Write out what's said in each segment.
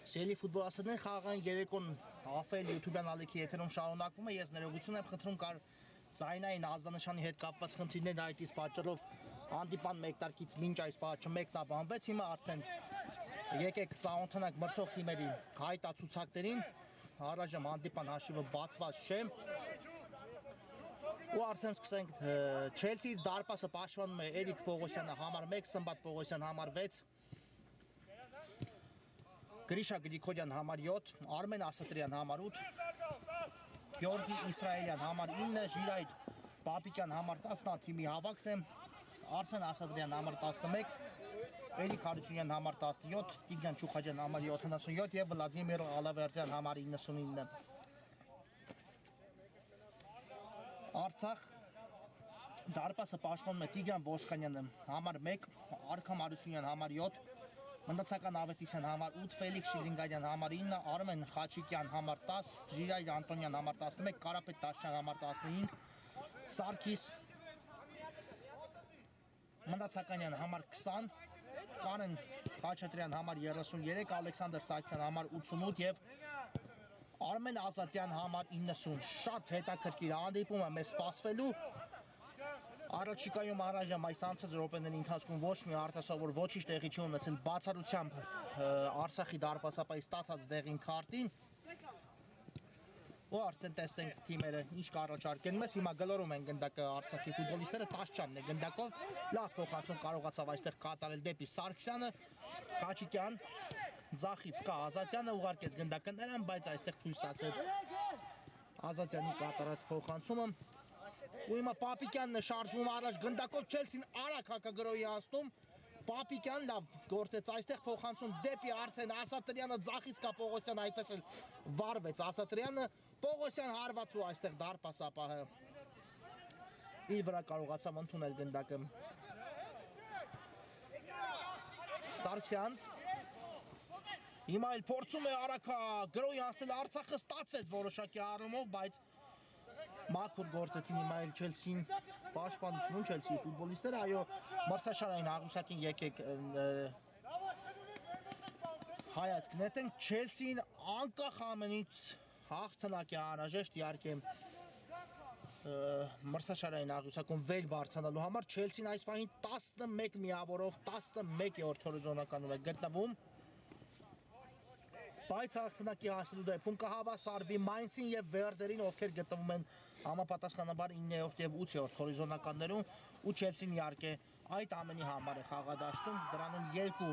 Սիրելի ֆուտբոլասերներ, խաղաղային երեկոն Afel YouTube-յան ալիքի եթերում շարունակվում է։ Ես ներողություն եմ խնդրում, կար ձայնային ազդանշանի հետ կապված խնդիրներ, այդ իսկ պատճառով հանդիպան մեկնարկից մինչ այս պահը չմեկնաբանվեց։ Հիմա արդեն եկեք ծանոթանանք մրցող թիմերի հայտացուցակներին։ Առայժմ հանդիպան հաշիվը բացված չէ։ Ու արդեն սկսենք Չելսիից դարպասը պաշտպանում է Էրիկ Պողոսյանը համար 1, Սմբատ Պողոսյան համար 6, Գրիշա Գրիգորյան համար 7, Արմեն Ասատրյան համար 8, Գյորգի Իսրայելյան համար 9, Ժիրայր Պապիկյան համար 10 թիմի հավաքն է, Արսեն Ասատրյան համար 11, Էրիկ Հարությունյան համար 17, Տիգրան Չուխաջյան համար 77 և Վլադիմիր Ալավերդյան համար 99։ Արցախ դարպասը պաշտպանում է Տիգրան Ոսկանյանը համար 1, Արքամ Արությունյան համար 7, Մնդացական Ավետիսյան համար 8, Ֆելիքս Շիլինգարյան համար 9, Արմեն Խաչիկյան համար 10, Ժիրայր Անտոնյան համար 11, Կարապետ Տաշյան համար 15, Սարգիս Մնդացականյան համար 20, Կանեն Խաչատրյան համար 33, Ալեքսանդր Սարգսյան համար 88 և Արմեն Ազատյան համար 90։ Շատ հետաքրքիր հանդիպում է մեզ սպասվելու։ Առաջիկայում առայժմ այս անցած րոպեների ընթացքում ոչ մի արտասովոր ոչինչ տեղի չի ունեցել բացառությամբ Արցախի դարպասապահի ստացած դեղին քարտին։ Ու արդեն տեսնենք թիմերը ինչ կառաջարկեն մեզ։ Հիմա գլորում են գնդակը Արցախի ֆուտբոլիստները, Տաշչյանն է գնդակով։ Լավ փոխանցում կարողացավ այստեղ կատարել դեպի Սարգսյանը, Խաչիկյան ձախից կա Ազատյանը, ուղարկեց գնդակը նրան, բայց այստեղ թույլ ստացվեց Ազատյանի կատարած փոխանցումը։ Ու հիմա Պապիկյանն է շարժվում առաջ գնդակով, Չելսին արագ հակագրոհի հասնում, Պապիկյան լավ գործեց այստեղ փոխանցում դեպի Արսեն Ասատրյանը, ձախից կա Պողոսյան, այդպես էլ վարվեց Ասատրյանը, Պողոսյան հարվածու այստեղ դարպասապահը իր վրա կարողացավ ընդունել գնդակը։ Սարգսյան հիմա էլ փորձում է արագ գրոհի հասնել Արցախը, ստացվեց որոշակի առումով, բայց մաքուր գործեցին հիմա էլ Չելսին պաշտպանությունում, Չելսիի ֆուտբոլիստները, այո, մրցաշարային հաղթանակին եկեք հայացք նետենք, Չելսին անկախ ամենից հաղթանակ է անհրաժեշտ, իհարկե մրցաշարային հաղթանակում վեր բարձրանալու համար, Չելսին այս պահին 11 միավորով 11-րդ հորիզոնականում է գտնվում, բայց հաղթանակի հասնելու դեպքում կհավասարվի Մայնցին և Վերդերին, ովքեր գտնվում են համապատասխանաբար 9-րդ և 8-րդ հորիզոնականներում, ու Չելսին իհարկե այդ ամենի համար է խաղադաշտում, դրանում երկու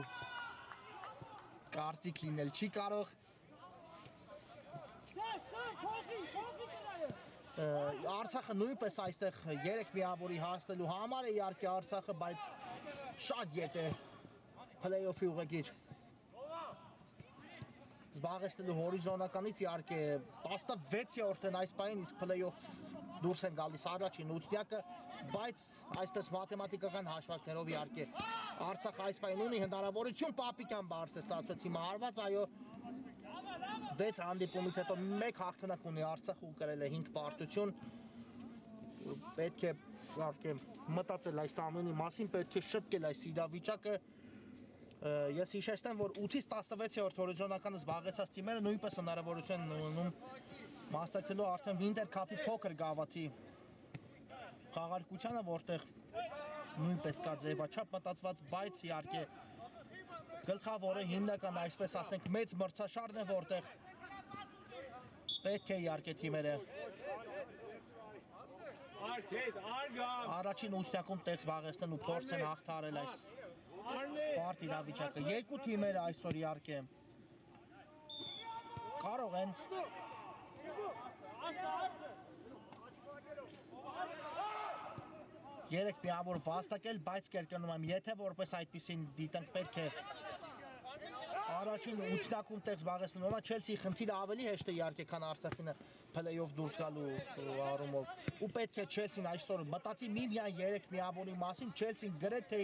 կարծիք լինել չի կարող։ Արցախը նույնպես այստեղ 3 միավորի հասնելու համար է իհարկե Արցախը, բայց շատ ետ է փլեյօֆի ուղեգիր զբաղեցնելու հորիզոնականից իհարկե 16-րդն այս պահին, իսկ փլեյօֆ դուրս են գալիս առաջին 8-յակը, բայց այսպես մաթեմատիկական հաշվարկներով իհարկե Արցախ այս պահին ունի հնարավորություն Պապիկյան բարձր ստացվեց հիմա հարված, այո 6 հանդիպումից հետո 1 հաղթանակ ունի Արցախը ու կրել է 5 պարտություն, պետք է իհարկե մտածել այս ամենի մասին, պետք է շտկել այս իրավիճակը, ես հիշեցնեմ, որ 8-ից 16-րդ հորիզոնականը զբաղեցած թիմերը նույնպես հնարավորություն են ունենում մասնակցելու արդեն Winter Cup-ի փոքր գավաթի խաղարկությանը, որտեղ նույնպես կա ձևաչափ մտածված, բայց իհարկե գլխավորը հիմնական, այսպես ասենք, մեծ մրցաշարն է, որտեղ պետք է իհարկե թիմերը առաջին 8-յակում տեղ զբաղեցնեն ու փորձեն հաղթահարել այս բարդ իրավիճակը։ Երկու թիմերը այսօր իհարկե կարող են երեք միավոր վաստակել, բայց կերկնում եմ, եթե որպես այդպիսին դիտենք պետք է առաջին 8-յակում տեղ զբաղեցնելու համար Չելսիի խնդիրը ավելի հեշտ է իհարկե, քան Արցախինը փլեյօֆ դուրս գալու առումով։ Ու պետք է Չելսին այսօր մտածի միմիան 3 միավորի մասին, Չելսին գրեթե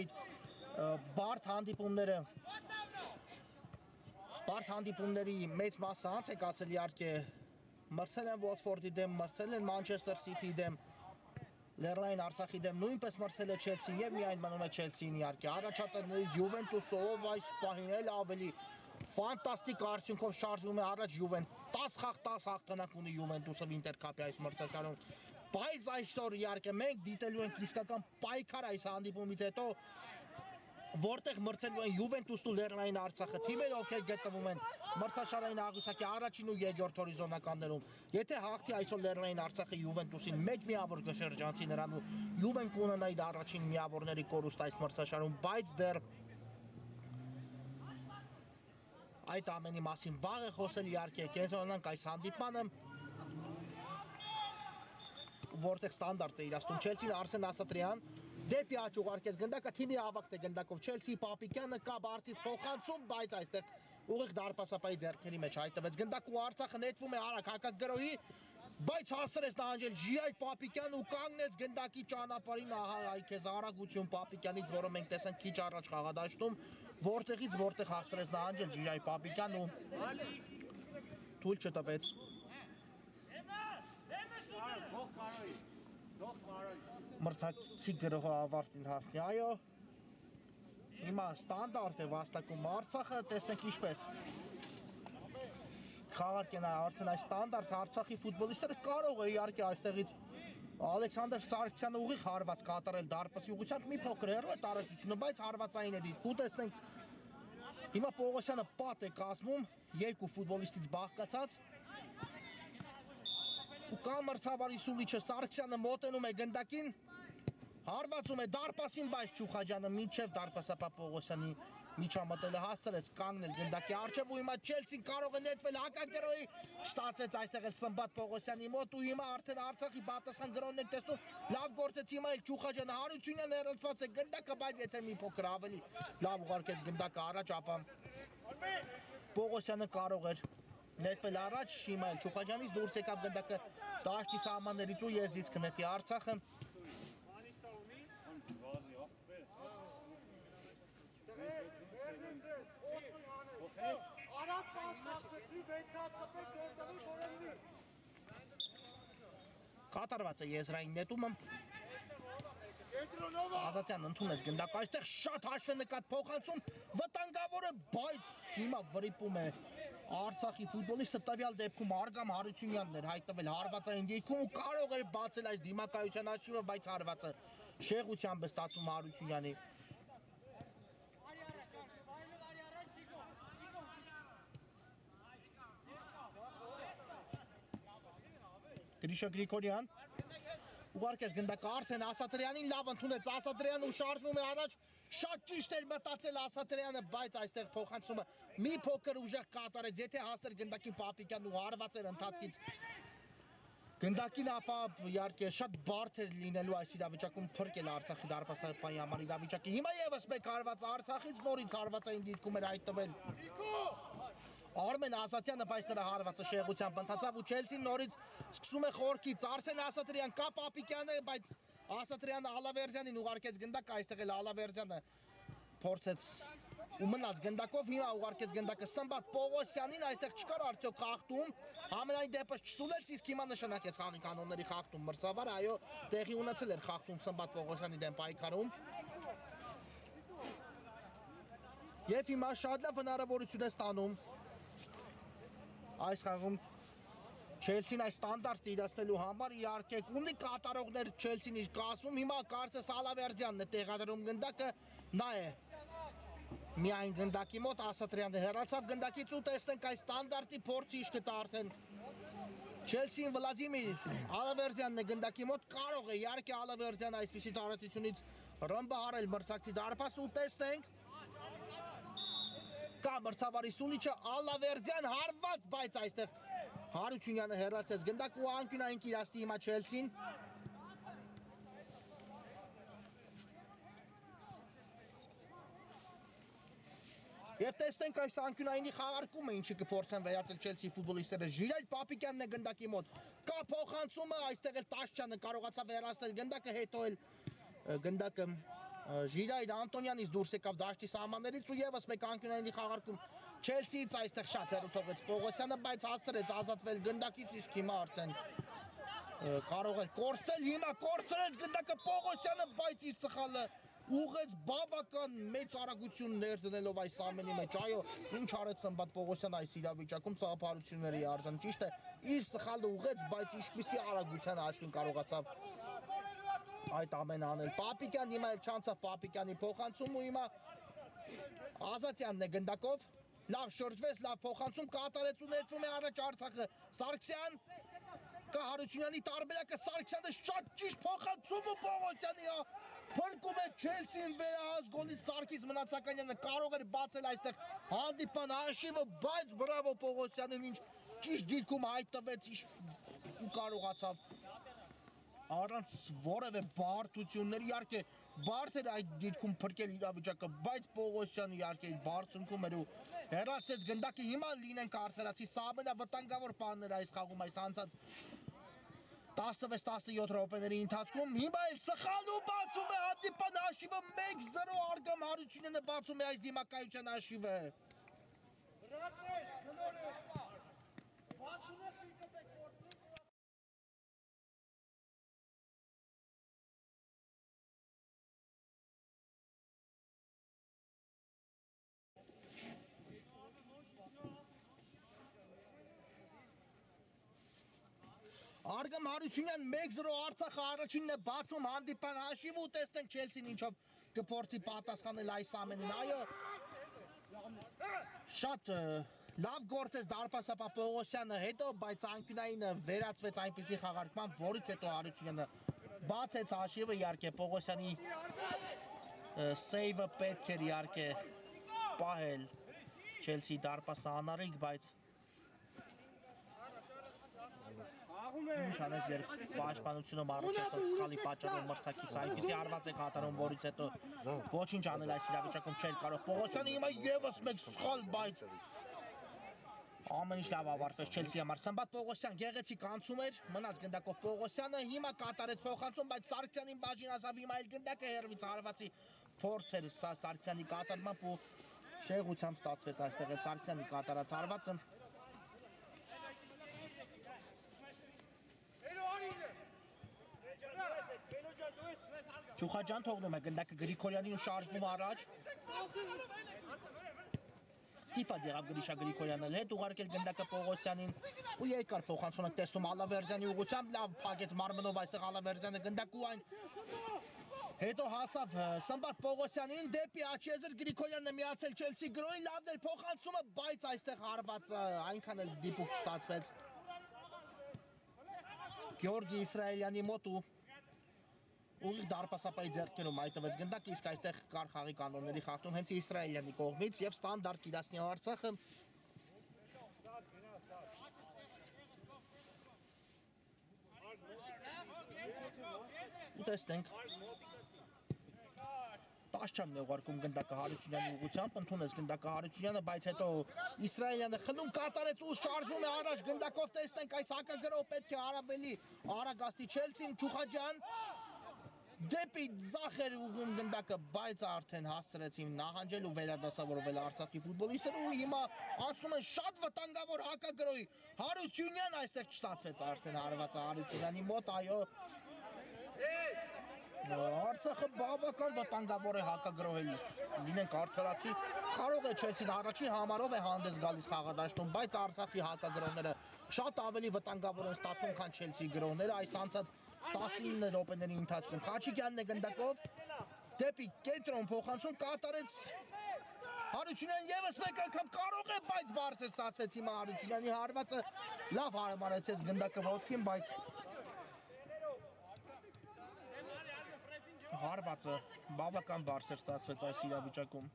բարդ հանդիպումների մեծ մասը անց եք ասել իհարկե մրցել են Վոտֆորդի դեմ, մրցել են Մանչեսթեր Սիթիի դեմ, Լեռնային Արցախի դեմ նույնպես մրցել է Չելսին եւ միայն մնում է Չելսին իհարկե առաջատարներից Յուվենտուսը, ով այս պահին էլ ավելի ֆանտաստիկ արդյունքով շարժվում է առաջ Յուվենտուս 10 խաղ 10 հաղթանակ ունի Յուվենտուսը Winter Cup-ի այս մրցաշարում, բայց այսօր իհարկե մենք դիտելու ենք իսկական պայքար այս հանդիպումից հետո, որտեղ մրցելու են Յուվենտուսն ու Լեռնային Արցախը, թիմերը ովքեր գտնվում են մրցաշարային աղյուսակի առաջին ու երկրորդ հորիզոնականներում։ Եթե հաղթի այսօր Լեռնային Արցախը Յուվենտուսին, մեկ միավոր կշրջանցի նրան ու Յուվեն կունենա իր առաջին միավորների կորուստ այս մրցաշարում, բայց դեռ այդ ամենի մասին վաղ է խոսել իհարկե, կենտրոնանանք այս հանդիպմանը, որտեղ ստանդարտ է իրացնում Չելսին, Արսեն Ասատրյան դեպի աճ ուղարկեց գնդակը, թիմի ավակտ է գնդակով Չելսիի Պապիկյանը կա բարձից փոխանցում, բայց այստեղ ուղիղ դարպասապայի ձեռքերի մեջ հայտնվեց գնդակը ու Արցախը նետվում է արագ հակագրոհի, բայց հասրեց նահանջել Ժիայ Պապիկյան ու կանգնեց գնդակի ճանապարհին, ահա այ քեզ արագություն Պապիկյանից, որը մենք տեսանք քիչ առաջ խաղադաշտում, որտեղ հասրեց նահանջել Ժիայ Պապիկյան ու թույլ չտվեց մրցակցի գրողը ավարտին հասնի, այո, հիմա ստանդարտ է վաստակում Արցախը, տեսնենք ինչպես խաղարկեն արդեն այս ստանդարտ Արցախի ֆուտբոլիստները կարող է իհարկե այստեղից Ալեքսանդր Սարգսյանը ուղիղ հարված կատարել դարպասի ուղղությամբ, մի փոքր հեռու է տարածությունը, բայց հարվածային է դիտք ու տեսնենք հիմա Պողոսյանը պատ է կազմում երկու ֆուտբոլիստից բաղկացած ու կամ մրցավարի Սուլիչը Սարգսյանը մոտենում է գնդակին, հարվածում է դարպասին, բայց Չուխաջյանը մինչև դարպասապա Պողոսյանի միջամտելը հասցրեց կանգնել գնդակի առջև ու հիմա Չելսին կարող է նետվել հակագրոհի, ստացվեց այստեղ էլ Սմբատ Պողոսյանի մոտ ու հիմա արդեն Արցախի պատասխան գրոնն եք տեսնում, լավ գործեց հիմա էլ Չուխաջյանը, Հարությունյանը հեռացված է գնդակը, բայց եթե մի փոքր ավելի լավ ուղարկեց գնդակը առաջ, ապա Պողոսյանը կարող էր նետվել առաջ, հիմա էլ Չուխաջյանից դուրս եկավ գնդակը դաշտի սահմաններից ու եզից կնետի Արցախը։ Կատարված է եզրային նետումը։ Ազատյան ընդունեց գնդակ, այստեղ շատ հաշվ է նկատ փոխանցում, վտանգավորը, բայց հիմա վրիպում է Արցախի ֆուտբոլիստը, տվյալ դեպքում Արգամ Հարությունյանն էր հայտնվել հարվածային դիրքում ու կարող էր բացել այս դիմակայության հաշիվը, բայց հարվածը շեղությամբ է ստացվում Հարությունյանի։ Գրիշա Գրիգորյան ուղարկեց գնդակը Արսեն Ասատրյանին, լավ ընդունեց Ասատրյանը ու շարժվում է առաջ, շատ ճիշտ էր մտածել Ասատրյանը, բայց այստեղ փոխանցումը մի փոքր ուժեղ կատարեց, եթե հասներ գնդակին Պապիկյանն ու հարված էր ընթացքից գնդակին, ապա իհարկե շատ բարդ էր լինելու այս իրավիճակում փրկել Արցախի դարպասապայի համար իրավիճակը։ Հիմա եւս մեկ հարված Արցախից նորից հարվածային դիրքում էր հայտնվել Արմեն Ասացյանը բայց նրա հարվածը շեղությամբ ընթացավ ու Չելսին նորից սկսում է խորքից Արսեն Ասատրյան կա Պապիկյանը, բայց Ասատրյանը Ալավերդյանին ուղարկեց գնդակ, այստեղ էլ Ալավերդյանը փորձեց ու մնաց գնդակով, հիմա ուղարկեց գնդակը Սմբատ Պողոսյանին, այստեղ չկար արդյոք խախտում, համենայն դեպս չսուլեց, իսկ հիմա նշանակեց խաղի կանոնների խախտում մրցավարը, այո, տեղի ունեցել էր խախտում Սմբատ Պողոսյանի դեմ պայքարում։ Եվ հիմա շատ լավ հնարավորություն է ստանում այս խաղում Չելսին այս ստանդարտը իրացնելու համար, իհարկե ունի կատարողներ Չելսին իր կազմում, հիմա կարծես Ալավերդյանն է տեղադրում գնդակը, նա է միայն գնդակի մոտ, Ասատրյանը հեռացավ գնդակից ու տեսնենք այս ստանդարտի փորձը ինչ կտա արդեն Չելսին Վլադիմիր Ալավերդյանն է գնդակի մոտ, կարող է իհարկե Ալավերդյանը այսպիսի տարածությունից ռմբահարել մրցակցի դարպաս ու տեսնենք կա մրցավարի սուլիչը Ալավերդյան հարված, բայց այստեղ Հարությունյանը հեռացեց գնդակ ու անկյունային կիրասնի հիմա Չելսին։ Եվ տեսնենք այս անկյունայինի խաղարկումը ինչի կփորձեն վերացել Չելսի ֆուտբոլիստները։ Ժիրայր Պապիկյանն է գնդակի մոտ։ Կա փոխանցումը, այստեղ էլ Տաշչյանը կարողացավ հեռացնել գնդակը, հետո էլ գնդակը Ժիրայր Անտոնյանից դուրս եկավ դաշտի սահմաններից ու եւս մեկ անկյունայինի խաղարկում Չելսիից այստեղ շատ հեռու թողեց Պողոսյանը, բայց հասցրեց ազատվել գնդակից, իսկ հիմա արդեն կարող էր կորցնել, հիմա կորցրեց գնդակը Պողոսյանը, բայց իր սխալը ուղեց բավական մեծ արագություն ներդնելով այս ամենի մեջ, այո, ինչ արեց Սմբատ Պողոսյանը այս իրավիճակում ծափարությունների արժան, ճիշտ է, իր սխալը ուղեց, բայց ինչպիսի արագության հաշվին կարողացավ այդ ամենը անել Պապիկյան, հիմա էլ չանցավ Պապիկյանի փոխանցում ու հիմա Ազատյանն է գնդակով, լավ շրջվեց, լավ փոխանցում կատարեց ու ներվում է առաջ Արցախը, Սարգսյան, կա Հարությունյանի տարբերակը, Սարգսյանը շատ ճիշտ փոխանցում ու Պողոսյանի փրկում է Չելսին վերահաս գոլից Սարգիս Մնացականյանը կարող էր բացել այստեղ հանդիպան հաշիվը, բայց բրավո Պողոսյանին ինչ ճիշտ դիրքում հայտնվեց ու կարողացավ առանց որևէ բարդություններ, իհարկե բարդ էր այդ դիրքում փրկել իրավիճակը, բայց Պողոսյանը իհարկե բարձունքում էր ու հեռացեց գնդակը, հիմա լինենք արդարացի, սա ամենավտանգավոր բանն էր այս խաղում, այս անցած 16-17 րոպեների ընթացքում, հիմա էլ սխալ ու բացում է հանդիպան հաշիվը 1-0 Արգամ Հարությունյանը բացում է այս դիմակայության հաշիվը։ Արգամ Հարությունյան 1-0 Արցախը առաջինն է բացում հանդիպան հաշիվ ու տեսնենք Չելսին ինչով կփորձի պատասխանել այս ամենին, այո, շատ լավ գործեց դարպասապա Պողոսյանը հետո, բայց անկյունայինը վերացվեց այնպիսի խաղարկման, որից հետո Հարությունյանը բացեց հաշիվը, իհարկե Պողոսյանի սեյվը պետք էր իհարկե պահել Չելսի դարպասը անարիք, բայց ինչ անես երբ պաշտպանությունում առաջացած սխալի պատճառով մրցակիցը այնպիսի հարված է կատարում, որից հետո ոչինչ անել այս իրավիճակում չէր կարող Պողոսյանը հիմա եւս մեկ սխալ, բայց ամեն ինչ լավ ավարտվեց Չելսի համար։ Սմբատ Պողոսյան գեղեցիկ անցում էր, մնաց գնդակով Պողոսյանը, հիմա կատարեց փոխանցում, բայց Սարգսյանին բաժին ասավ հիմա էլ գնդակը հերվից հարվածի փորձ էր սա Սարգսյանի կատարմամբ ու շեղությամբ ստացվեց այստեղ էլ Սարգսյանի կատարած հարվածը։ Չուխաջան թողնում է գնդակը Գրիգորյանին ու շարժվում առաջ։ Ստիպած եղավ Գրիշա Գրիգորյանը հետ ուղարկել գնդակը Պողոսյանին ու երկար փոխանցում եք տեսնում Ալավերդյանի ուղղությամբ, լավ փակեց մարմնով այստեղ Ալավերդյանը գնդակ ու այն հետո հասավ Սմբատ Պողոսյանին դեպի Աչեզր Գրիգորյանն է միացել Չելսի գրոհին, լավն էր փոխանցումը, բայց այստեղ հարվածը այնքան էլ դիպուկ ստացվեց Գեորգի Իսրայելյանի մոտ ու ուղիղ դարպասապայի ձեռքերում հայտնվեց գնդակը, իսկ այստեղ կար խաղի կանոնների խախտում հենց Իսրայելյանի կողմից եւ ստանդարտ կիրասնի Արցախը ու տեսնենք Տաշչանն է ուղարկում գնդակը Հարությունյանի ուղղությամբ, ընդունեց գնդակը Հարությունյանը, բայց հետո Իսրայելյանը խլում կատարեց ու շարժվում է առաջ գնդակով տեսնենք այս հակագրով պետք է արաբելի արագաստի Չելսին Չուխաջյան դեպի ձախ էր ուղղում գնդակը, բայց արդեն հասցրեցին նահանջել ու վերադասավորվել Արցախի ֆուտբոլիստները ու հիմա ասում են շատ վտանգավոր հակագրոհի Հարությունյան այստեղ չստացվեց արդեն հարվածը Հարությունյանի մոտ, այո Արցախը բավական վտանգավոր է հակագրոհելիս, լինենք արդարացի, կարող է Չելսին առաջի համարով է հանդես գալիս խաղադաշտում, բայց Արցախի հակագրոհները շատ ավելի վտանգավոր են ստացվում, քան Չելսիի գրոհները այս անցած 19 րոպեների ընթացքում։ Խաչիկյանն է գնդակով դեպի կենտրոն փոխանցում կատարեց Հարությունյան եւս մեկ անգամ կարող է, բայց բարձր ստացվեց հիմա Հարությունյանի հարվածը լավ հարմարեցեց գնդակը ոտքին, բայց հարվածը բավական բարձր ստացվեց այս իրավիճակում։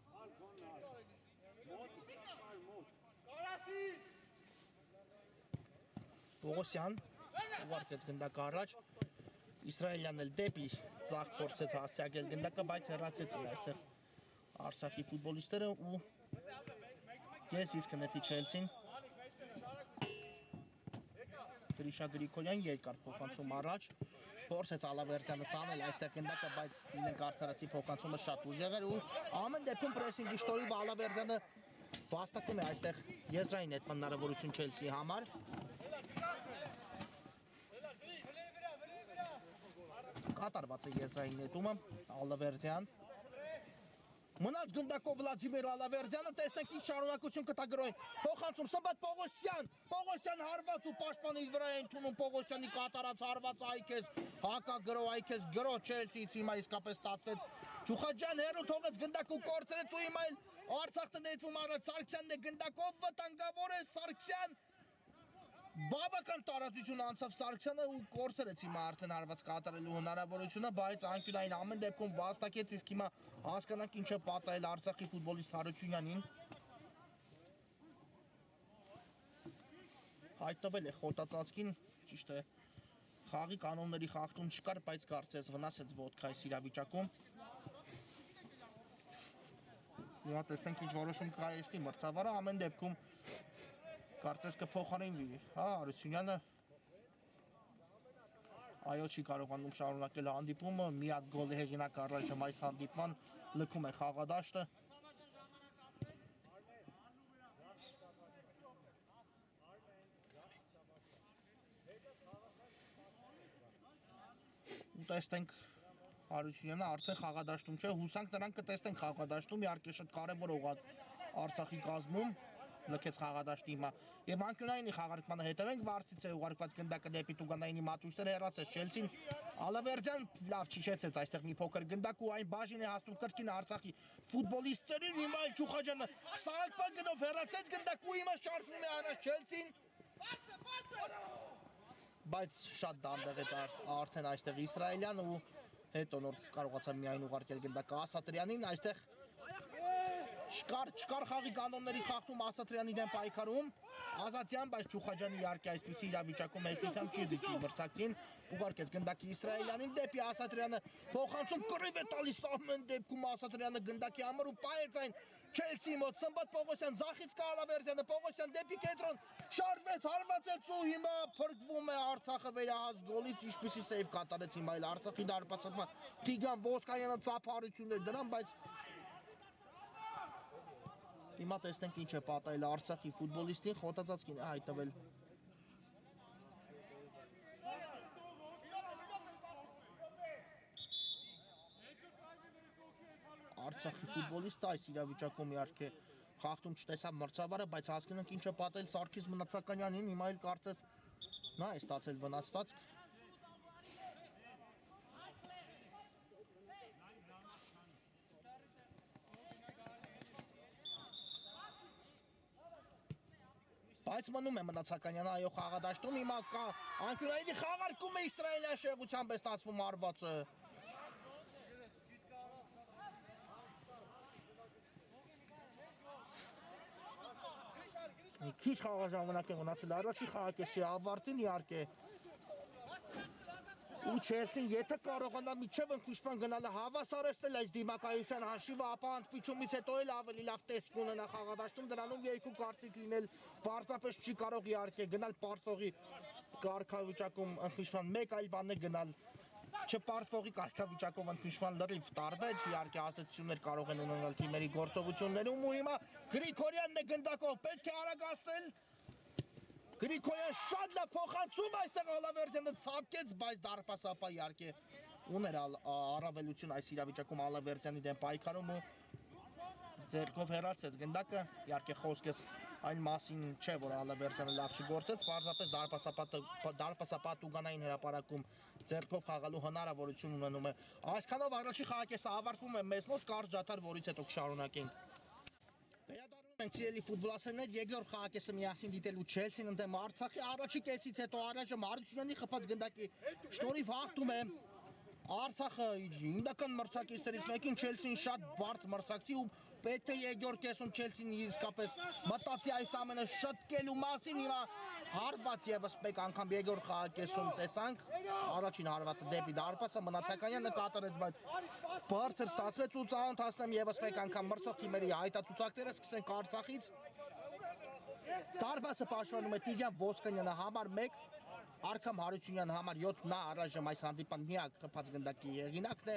Պողոսյան ուղարկեց գնդակը առաջ, Իսրայելյանն էլ դեպի ձախ փորձեց հասցեակել գնդակը, բայց հեռացեցին այստեղ Արցախի ֆուտբոլիստները ու ես իսկ նետի Չելսին Գրիշա Գրիգորյան երկար փոխանցում առաջ, փորձեց Ալավերդյանը տանել այստեղ գնդակը, բայց լինենք արդարացի փոխանցումը շատ ուժեղ էր ու ամեն դեպքում պրեսինգի շտորի Ալավերդյանը վաստակում է այստեղ եզրային նետման հնարավորություն Չելսիի համար։ Կատարված է եզրային նետումը, Ալավերդյան մնաց գնդակով Վլադիմիր Ալավերդյանը, տեսնենք ինչ շարունակություն կտա գրոհին, փոխանցում Սմբատ Պողոսյան հարված ու պաշտպանի վրա է ընդունում Պողոսյանի կատարած հարվածը այքես հակագրոհ այքես գրոհ Չելսիից հիմա իսկապես ստացվեց Չուխաջյան հերու թողեց գնդակը ու կորցրեց ու հիմա էլ Արցախը նետվում առաջ Սարգսյանն է գնդակով վտանգավոր է Սարգսյան բավական տարածություն անցավ Սարգսյանը ու կորցրեց հիմա արդեն հարված կատարելու հնարավորությունը, բայց անկյունային ամեն դեպքում վաստակեց, իսկ հիմա հասկանանք ինչ է պատահել Արցախի ֆուտբոլիստ Հարությունյանին։ Հայտնվել է խոտածածկին, ճիշտ է, խաղի կանոնների խախտում չկար, բայց կարծես վնասեց ոտքը այս իրավիճակում։ Հիմա տեսնենք ինչ որոշում կայացնի մրցավարը, ամեն դեպքում կարծես կփոխարինվի, Հարությունյանը այո չի կարողանում շարունակել հանդիպումը, մի հատ գոլի հեղինակ առայժմ այս հանդիպման լքում է խաղադաշտը։ Ու տեսնենք Հարությունյանը արդեն խաղադաշտում չէ, հուսանք նրանք կտեսնենք խաղադաշտում, իհարկե շատ կարևոր օղակ Արցախի կազմում լքեց խաղադաշտի հիմա եւ անկյունայինի խաղարկմանը հետևենք վարձից է ուղարկված գնդակը դեպի Տուգանայինի մատույցները հեռացեց Չելսին Ալավերդյան լավ չիջեցեց այստեղ մի փոքր գնդակ ու այն բաժին է հասնում կրկին Արցախի ֆուտբոլիստերին հիմա Չուխաջյանը սահակ գնով հեռացեց գնդակ ու հիմա շարժվում է առաջ Չելսին բայց շատ դանդաղեց արդեն այստեղ Իսրայելյան ու հետո նոր կարողացավ միայն ուղարկել գնդակը Ասատրյանին այստեղ Չկար խաղի կանոնների խախտում Ասատրյանի դեմ պայքարում Ազատյան, բայց Չուխաջյանը իհարկե այսպիսի իրավիճակում հեշտությամբ չի զիջի մրցակցին ուղարկեց գնդակի Իսրայելյանին դեպի Ասատրյանը փոխանցում կռիվ է տալիս ամեն դեպքում Ասատրյանը գնդակի համար ու պահեց այն Չելսիի մոտ Սմբատ Պողոսյան ձախից կա Ալավերդյանը Պողոսյան դեպի կենտրոն շարժվեց հարվածեց ու հիմա փրկվում է Արցախը վերահաս գոլից ինչպիսի սեյվ կատարեց հիմա էլ Արցախի դարպասը Տիգրան Ոսկայանը ծափարություն է դրան բայց Հիմա տեսնենք ինչ է պատահել Արցախի ֆուտբոլիստին, խոտածածկին է հայտնվել։ Արցախի ֆուտբոլիստը այս իրավիճակում իհարկե խախտում չտեսավ մրցավարը, բայց հասկանանք ինչ է պատահել Սարգիս Մնացականյանին, հիմա էլ կարծես նա է ստացել վնասվածք։ Բայց մնում է Մնացականյանը այո խաղադաշտում, հիմա կա անկյունայինի խաղարկում է Իսրայելյան շեղությամբ է ստացվում հարվածը։ Մի քիչ խաղաժամանակ է մնացել առաջի խաղակեսի ավարտին իհարկե։ ու Չելսին եթե կարողանա միջև ընդմիջման գնալը հավասարեցնել այս դիմակայության հաշիվը, ապա ընդմիջումից հետո էլ ավելի լավ տեսք ունենա խաղադաշտում, դրանում երկու կարծիք լինել պարզապես չի կարող իհարկե գնալ պարտվողի կարգավիճակում ընդմիջման, մեկ այլ բան է գնալ չպարտվողի կարգավիճակով ընդմիջման լրիվ տարբեր, իհարկե ազդեցություններ կարող են ունենալ թիմերի գործողություններում ու հիմա Գրիգորյանն է գնդակով, պետք է արագացնել Գրիգորյան շատ լավ փոխանցում այստեղ Ալավերդյանը ցատկեց, բայց դարպասապա իհարկե ուներ առավելություն այս իրավիճակում Ալավերդյանի դեմ պայքարում ու ձեռքով հեռացեց գնդակը, իհարկե խոսքս այն մասին չէ, որ Ալավերդյանը լավ չգործեց, պարզապես դարպասապատ ուգանային հրապարակում ձեռքով խաղալու հնարավորություն ունենում է։ Այսքանով առաջի խաղակեսը ավարտվում է մեզ մոտ, կարճ ջաթար, որից հետո կշարունակենք։ Վերադառնում ենք սիրելի ֆուտբոլասերներ, երկրորդ խաղակեսը միասին դիտելու Չելսին ընդդեմ Արցախի, առաջի կեսից հետո առայժմ Հարությունյանի խփած գնդակի շնորհիվ հաղթում է Արցախը հիմնական մրցակիցներից մեկին Չելսին շատ բարդ մրցակցի ու պետք է երկրորդ կեսում Չելսին իսկապես մտածի այս ամենը շտկելու մասին, հիմա հարված եւս մեկ անգամ երկրորդ խաղակեսում տեսանք, առաջին հարվածը դեպի դարպասը Մնացականյանը կատարեց, բայց բարձր ստացվեց ու ծանոթացնեմ եւս մեկ անգամ մրցող թիմերի հայտարարությունները, սկսենք Արցախից։ Դարպասը պաշտպանում է Տիգրան Ոսկանյանը համար 1, Արքամ Հարությունյանը համար 7, նա առայժմ այս հանդիպան միակ խփած գնդակի հեղինակն է։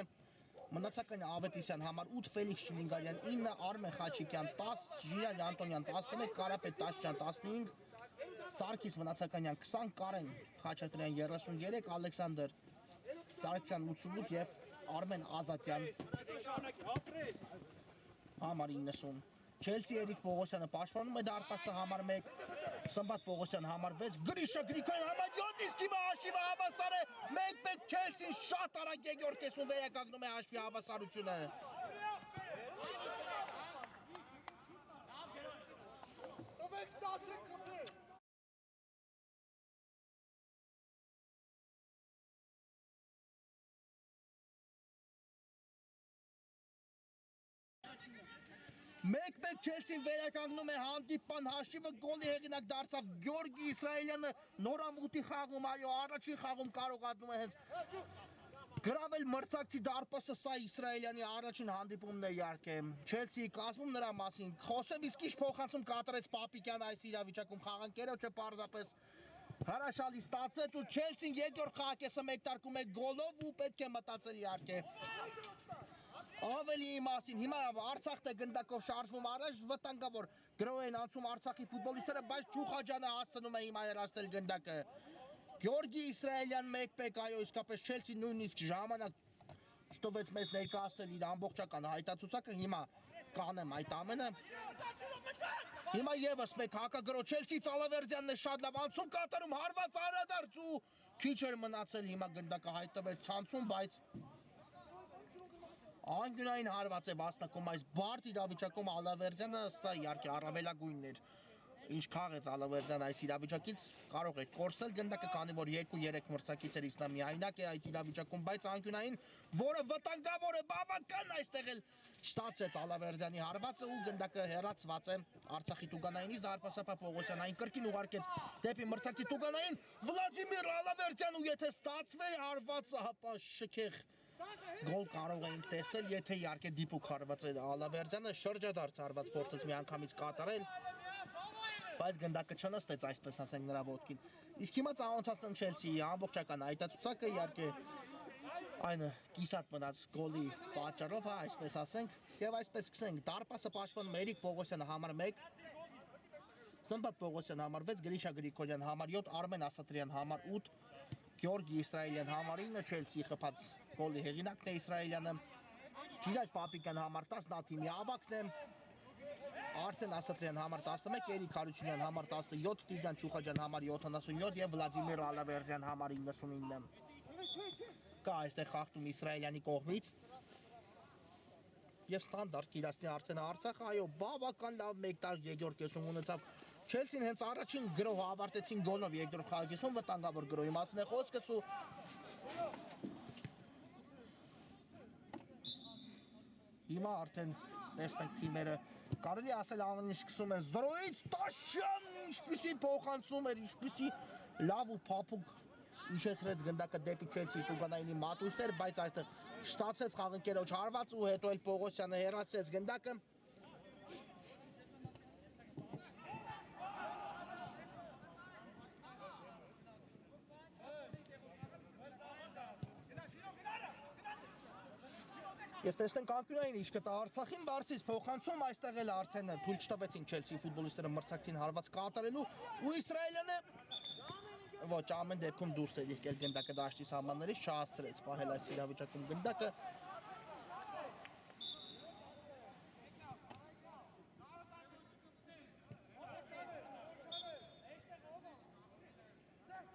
Մնացական Ավետիսյան համար 8, Ֆելիքս Չիլինգարյան 9, Արմեն Խաչիկյան 10, Ժիրայր Անտոնյան 11, Կարապետ Տաշյան 15, Սարգիս Մնացականյան 20, Կարեն Խաչատրյան 33, Ալեքսանդր Սարգսյան 88 եւ Արմեն Ազատյան համար 90։ Չելսի Էրիկ Պողոսյանը պաշտպանում է դարպասը համար 1, Սմբատ Պողոսյան համար 6, Գրիշա Գրիգորյան համար 7, իսկ հիմա հաշիվը հավասար է 1-1 Չելսին շատ արագ երկրորդ կեսում վերականգնում է հաշվի հավասարությունը։ Մեկ-մեկ Չելսին վերականգնում է հանդիպան հաշիվը, գոլի հեղինակ դարձավ Գյորգի Իսրայելյանը, նորամուտի խաղում, այո, առաջին խաղում կարողանում է հենց գրավել մրցակցի դարպասը, սա Իսրայելյանի առաջին հանդիպումն է իհարկե Չելսիի կազմում, նրա մասին խոսեմ, իսկ ինչ փոխանցում կատարեց Պապիկյանը այս իրավիճակում խաղանկերոջը պարզապես հրաշալի ստացվեց ու Չելսին երկրորդ խաղակեսը մեկտարկում է գոլով ու պետք է մտածել իհարկե ավելի մասին, հիմա Արցախն է գնդակով շարժվում առաջ, վտանգավոր գրոհ են անցում Արցախի ֆուտբոլիստները, բայց Չուխաջյանը հասցնում է հիմա երաստել գնդակը։ Գյորգի Իսրայելյան 1-1, այո, իսկապես Չելսին նույնիսկ ժամանակ շտովեց մեզ ներկայացնել իր ամբողջական հայտարարությունը, հիմա կանեմ այդ ամենը։ Հիմա եւս մեկ հակագրո Չելսի Ալավերդյանն է շատ լավ անցում կատարում, հարված անդրադարձ ու քիչ էր մնացել, հիմա գնդակը հայտնվեց ցանցում, բայց անկյունային հարված է վաստակում այս բարդ իրավիճակում Ալավերդյանը, սա իհարկե առավելագույնն էր, ինչ քաղեց Ալավերդյանը այս իրավիճակից, կարող էր կորցնել գնդակը, քանի որ 2-3 մրցակիցներից նա միայնակ է այդ իրավիճակում, բայց անկյունային, որը վտանգավոր է, բավական այստեղ էլ չստացվեց Ալավերդյանի հարվածը ու գնդակը հեռացված է Արցախի Տուգանայինից, դարպասապա Պողոսյան այն կրկին ուղարկեց դեպի մրցակցի Տուգանային, Վլադիմիր Ալավերդյան ու եթե ստացվեր հարվածը, հապա շքեղ գոլ կարող էինք տեսնել, եթե իհարկե դիպուկ հարված է Ալավերդյանը, շրջադարձ հարված փորձեց միանգամից կատարել, բայց գնդակը չնստեց, այսպես ասենք նրա ոտքին։ Իսկ հիմա ծանոթացնում Չելսիի ամբողջական հայտարարությունը, իհարկե այն կիսատ մնաց գոլի պատճառով, այսպես ասենք, եւ այսպես սկսենք։ Դարպասը պաշտպանում է Էրիկ Պողոսյանը համար 1, Սմբատ Պողոսյանը համար 6, Գրիշա Գրիգորյան համար 7, Արմեն Ասատրյան համար 8, Գյորգի Իսրայելյան համար 9, Չելսիի խփած գոլի հեղինակն է Իսրայելյանը, Ջիրայր Պապիկյան համար 10, նա թիմի ավագն է, Արսեն Ասատրյան համար 11, Էրիկ Հարությունյան համար 17, Տիգրան Չուխաջյան համար 77 եւ Վլադիմիր Ալավերդյան համար 99։ Կա այստեղ խախտում Իսրայելյանի կողմից եւ ստանդարտ Կիրասնի Արսենը Արցախը, այո, բավական լավ մեկտար երկրորդ կեսում ունեցավ Չելսին հենց առաջին գրոհը ավարտեցին գոլով երկրորդ խաղակեսում, վտանգավոր գրոհի մասին է խոսքս ու հիմա արդեն տեսնենք թիմերը կարելի ասել ամեն ինչ սկսում են 0-ից Տաշյան ինչպիսի փոխանցում էր, ինչպիսի լավ ու փափուկ իջեցրեց գնդակը դեպի Չելսի Տուգանայինի մատույցներ, բայց այստեղ շտացեց խաղընկերոջ հարված ու հետո էլ Պողոսյանը հեռացեց գնդակը։ Եվ տեսնենք անկյունային ինչ կտա Արցախին բարձից փոխանցում, այստեղ էլ արդեն թույլ չտվեցին Չելսի ֆուտբոլիստները մրցակցին հարված կատարելու ու Իսրայելյանը ոչ ամեն դեպքում դուրս էր եկել գնդակը դաշտի սահմաններից, չհասցրեց պահել այս իրավիճակում գնդակը։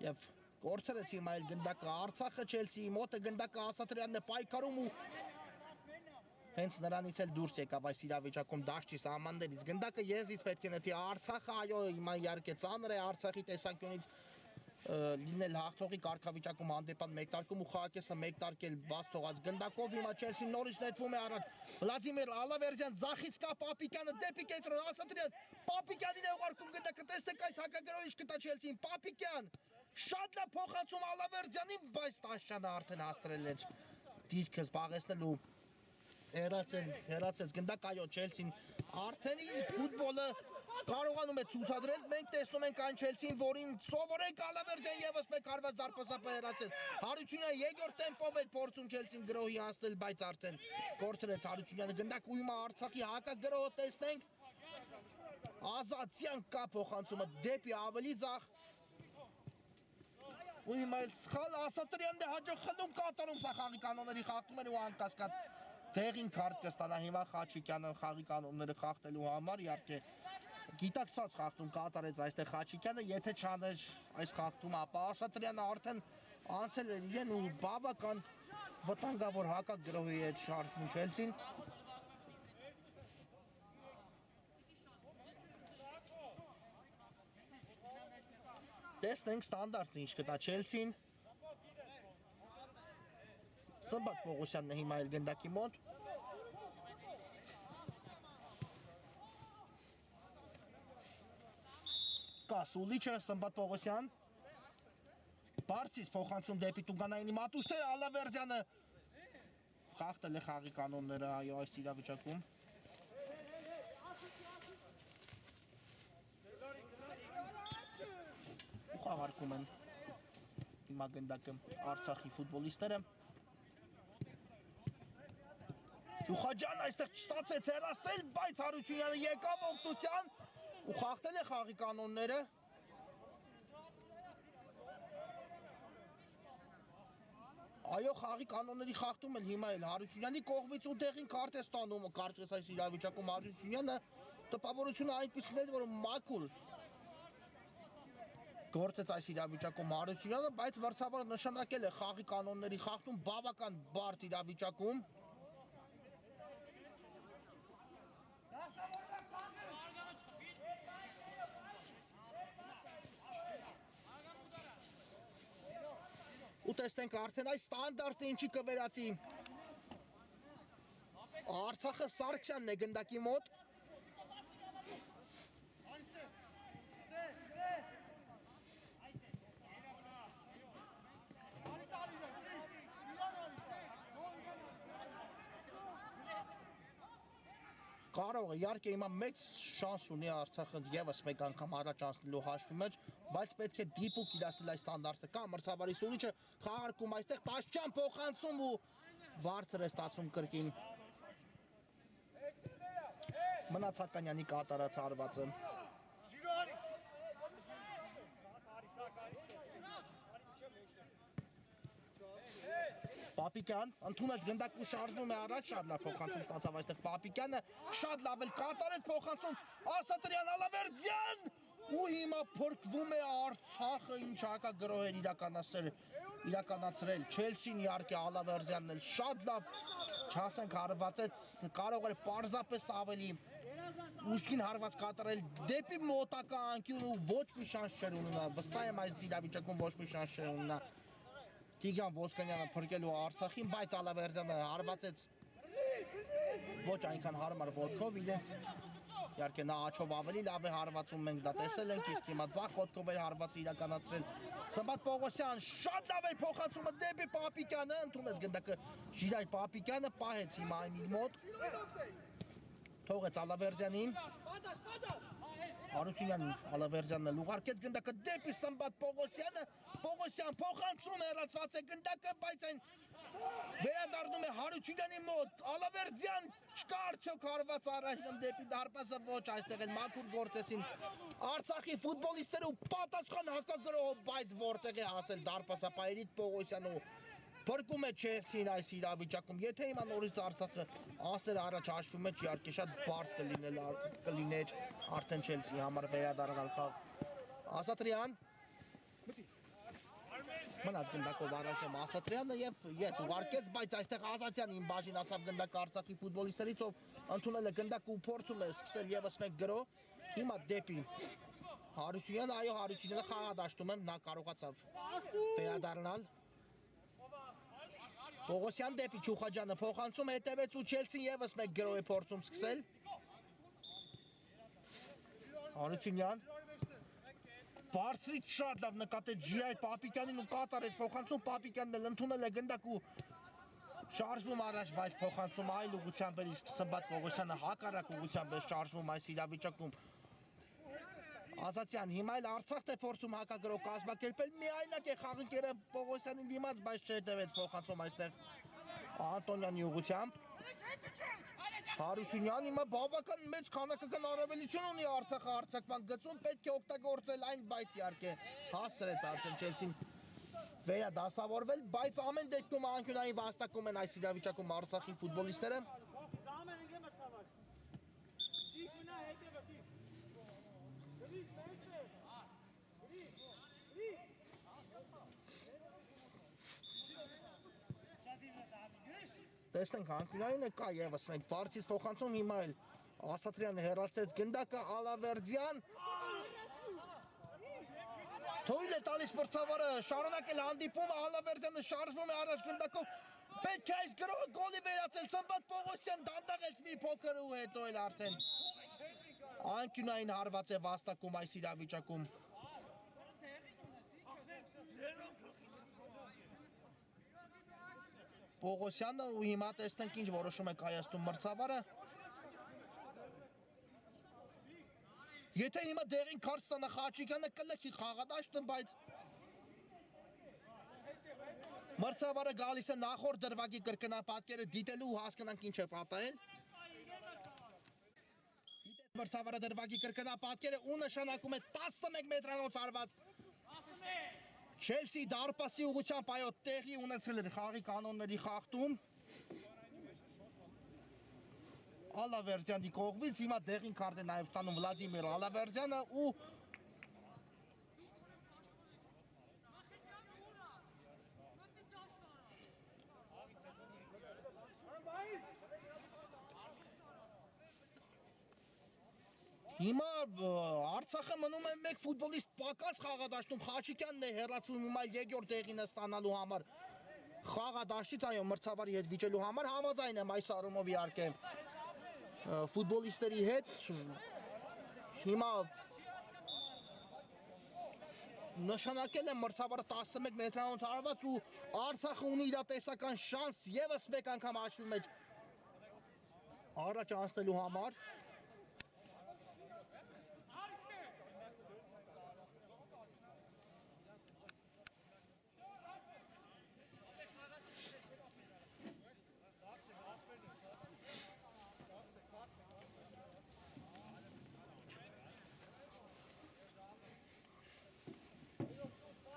Եվ կորցրեց հիմա էլ գնդակը Արցախը Չելսիի մոտը գնդակը Ասատրյանն է պայքարում ու հենց նրանից էլ դուրս եկավ այս իրավիճակում դաշտի սահմաններից գնդակը եզից պետք է նետի Արցախը, այո, հիմա իհարկե ծանր է Արցախի տեսանկյունից լինել հաղթողի կարգավիճակում հանդեպան մեկտարկում ու խաղակեսը մեկտարկել բաց թողած գնդակով հիմա Չելսին նորից նետվում է առաջ Վլադիմիր Ալավերդյան ձախից կա Պապիկյանը դեպի կենտրոն Ասատրյան Պապիկյանին է ուղարկում գնդակը տեսեք այս հակագրով ինչ կտա Չելսին Պապիկյան շատ լավ փոխանցում Ալավերդյանին բայց Տաշյանը արդեն հասցրել էր դիրքը զբաղեցնելու հեռացեց գնդակ այո Չելսին արդեն իր ֆուտբոլը կարողանում է ցուցադրել մենք տեսնում ենք այն Չելսին որին սովորենք Ալավերդյան եւս մեկ հարված դարպասապը հեռացել Հարությունյան երկրորդ տեմպով էր փորձում Չելսին գրոհի հասնել բայց արդեն կորցրեց Հարությունյանը գնդակ ու հիմա Արցախի հակագրոհը տեսնենք Ազատյան կա փոխանցումը դեպի ավելի ձախ ու հիմա էլ սխալ Ասատրյանն է հաջող խլում կատարում սա խաղի կանոնների խախտում են ու անկասկած Տեղին քարտ կստանա հիմա Խաչիկյանը խաղի կանոնները խախտելու համար, իհարկե գիտակցված խախտում կատարեց այստեղ Խաչիկյանը, եթե չաներ այս խախտումը, ապա Ասատրյանը արդեն անցել էր իրեն ու բավական վտանգավոր հակագրոհի հետ շարժվում Չելսին։ Տեսնենք ստանդարտն ինչ կտա Չելսին։ Սմբատ Պողոսյանն է հիմա էլ գնդակի մոտ։ Կա Սուլիչը, Սմբատ Պողոսյան։ Բարձից փոխանցում դեպի Տուգանայինի մատուցները, Ալավերդյանը խախտել է խաղի կանոնները, այո, այս իրավիճակում։ Ու խաղարկում են հիմա գնդակը Արցախի ֆուտբոլիստները։ Ջուխաջան այստեղ չստացվեց հեռացնել, բայց Հարությունյանը եկավ օգնության ու խախտել է խաղի կանոնները։ Այո, խաղի կանոնների խախտում են հիմա էլ Հարությունյանի կողմից ու տեղին քարտ է ստանում, կարծես այս իրավիճակում Հարությունյանը տպավորությունը այնպիսին է, որ մաքուր գործեց այս իրավիճակում Հարությունյանը, բայց մրցավարը նշանակել է խաղի կանոնների խախտում բավական բարդ իրավիճակում։ Ու տեսնենք արդեն այս ստանդարտը ինչի կվերածի Արցախը Սարգսյանն է գնդակի մոտ Կարող է, իհարկե հիմա մեծ շանս ունի Արցախը եւս մեկ անգամ առաջ անցնելու հաշվի մեջ, բայց պետք է դիպուկ իրացնել այս ստանդարտը։ Կա մրցավարի Սուլիչը խաղարկում այստեղ Տաշյան փոխանցում ու բարձր է ստացում կրկին Մնացականյանի կատարած հարվածը։ Պապիկյան ընդունեց գնդակը շարժվում է առաջ, շատ լավ փոխանցում ստացավ այստեղ Պապիկյանը, շատ լավ էլ կատարեց փոխանցում Ասատրյան Ալավերդյան ու հիմա փրկվում է Արցախը, ինչ հակագրոհ էր իրականացրել Չելսին, իհարկե Ալավերդյանն էլ շատ լավ չասենք հարվածեց, կարող էր պարզապես ավելի ուժգին հարված կատարել դեպի մոտակա անկյուն ու ոչ մի շանս չէր ունենա, վստահ եմ այս իրավիճակում ոչ մի շանս չէր ունենա Տիգրան Ոսկանյանը փրկելու Արցախին, բայց Ալավերդյանը հարվածեց ոչ այնքան հարմար ոտքով իրեն Իհարկե նա աչով ավելի լավ է հարվածում, մենք դա տեսել ենք, իսկ հիմա ձախ ոտքով է հարվածը իրականացրել Սմբատ Պողոսյան, շատ լավ է փոխանցումը դեպի Պապիկյանը, ընդունեց գնդակը Ժիրայր Պապիկյանը, պահեց հիմա այն իր մոտ, թողեց Ալավերդյանին, Հարությունյանին, Ալավերդյանն ուղարկեց գնդակը դեպի Սմբատ Պողոսյանը, Պողոսյան փոխանցում հեռացված է գնդակը, բայց այն վերադառնում է Հարությունյանի մոտ, Ալավերդյան չկա արդյոք հարված առաջնում դեպի դարպասը, ոչ այստեղ են մաքուր գործեցին Արցախի ֆուտբոլիստները ու պատասխան հակագրողով, բայց որտեղ է հասել դարպասապահերից Պողոսյանը ու փրկում է Չելսին այս իրավիճակում, եթե հիմա նորից Արցախը ասեր առաջ հաշվի մեջ իհարկե շատ բարդ կլիներ արդեն Չելսիի համար վերադառնալ խաղ Ասատրյան մնաց գնդակով առաջում Ասատրյանը և ետ ուղարկեց, բայց այստեղ Ազատյան իմ բաժին ասավ գնդակը Արցախի ֆուտբոլիստերից, ով ընդունել է գնդակը ու փորձում է սկսել ևս մեկ գրո, հիմա դեպի Հարությունյանը, այո Հարությունյանը խաղադաշտում եմ, նա կարողացավ վերադառնալ Պողոսյան դեպի Չուխաջյանը փոխանցում հետևեց ու Չելսին ևս մեկ գրո է փորձում սկսել Հարությունյան Բարձրից շատ լավ նկատեց Ժիրայր Պապիկյանին ու կատարեց փոխանցում, Պապիկյանն էլ ընդունել է գնդակ ու շարժվում առաջ, բայց փոխանցում այլ ուղղությամբ էր, իսկ Սմբատ Պողոսյանը հակառակ ուղղությամբ է շարժվում այս իրավիճակում Ազատյան հիմա էլ Արցախն է փորձում հակագրող կազմակերպել, միայնակ է խաղընկերը Պողոսյանին դիմաց, բայց չհետևեց փոխանցում այստեղ Անտոնյանի ուղղությամբ Հարությունյան հիմա բավական մեծ քանակական առավելություն ունի Արցախը արձակման գծում, պետք է օգտագործել այն, բայց իհարկե հասցրեց արդեն Չելսին վերադասավորվել, բայց ամեն դեպքում անկյունային վաստակում են այս իրավիճակում Արցախի ֆուտբոլիստները Տեսնենք անկյունային է կա ևս մեկ բարձից փոխանցում հիմա էլ Ասատրյանը հեռացեց գնդակը Ալավերդյան Թույլ է տալիս մրցավարը շարունակել հանդիպումը Ալավերդյանը շարժվում է առաջ գնդակով պետք է այս գրողը գոլի վերացել Սմբատ Պողոսյան դանդաղեց մի փոքր ու հետո էլ արդեն անկյունային հարված է վաստակում այս իրավիճակում Պողոսյանը ու հիմա տեսնենք ինչ որոշում է կայացնում մրցավարը Եթե հիմա դեղին քարտ ստանա Խաչիկյանը կլքի խաղադաշտը, բայց մրցավարը գալիս է նախորդ դրվագի կրկնապատկերը դիտելու ու հասկանանք ինչ է պատահել Դիտեց մրցավարը դրվագի կրկնապատկերը ու նշանակում է 11 մետրանոց արված Չելսի դարպասի ուղղությամբ այո տեղի ունեցել էր խաղի կանոնների խախտում Ալավերդյանի կողմից հիմա դեղին քարտ է նաև ստանում Վլադիմիր Ալավերդյանը ու Հիմա Արցախը մնում է մեկ ֆուտբոլիստ պակաս խաղադաշտում Խաչիկյանն է հեռացվում հիմա երկրորդ տեղինը ստանալու համար խաղադաշտից այո մրցավարի հետ վիճելու համար համաձայն եմ այս առումով իհարկե ֆուտբոլիստերի հետ հիմա նշանակել է մրցավարը 11 մետրանոց արված ու Արցախը ունի իր տեսական շանս ևս մեկ անգամ հաշվի մեջ առաջ անցնելու համար